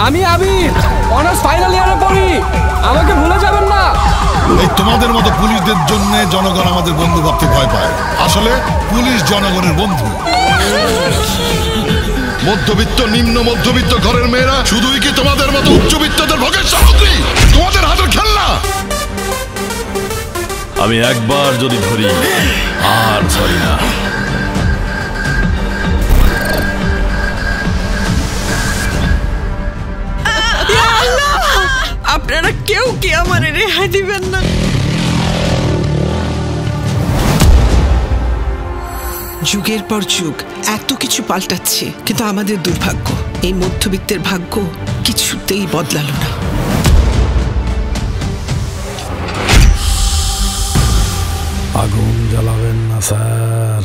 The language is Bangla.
আমি আবির, অনার্স ফাইনাল ইয়ারে পড়ি, আমাকে ভুলে যাবেন না। এই তোমাদের মতো পুলিশদের জন্য জনগণ আমাদের বন্ধু ভাবতে ভয় পায়। আসলে পুলিশ জনগণের বন্ধু। মধ্যবিত্ত, নিম্ন মধ্যবিত্ত ঘরের মেয়েরা শুধুই কি তোমাদের মতো উচ্চবিত্তদের ভোগের সামগ্রী, তোমাদের হাতের খেলনা? আমি একবার যদি ধরি আর ধরি না। আপনারা কেউ কি আমার রেহাই দিবেন না? যুগের পর যুগ এত কিছু পাল্টাচ্ছে, কিন্তু আমাদের দুর্ভাগ্য এই মধ্যবিত্তের ভাগ্য কিছুতেই বদলালো না। আগুন জ্বালাবেন না স্যার।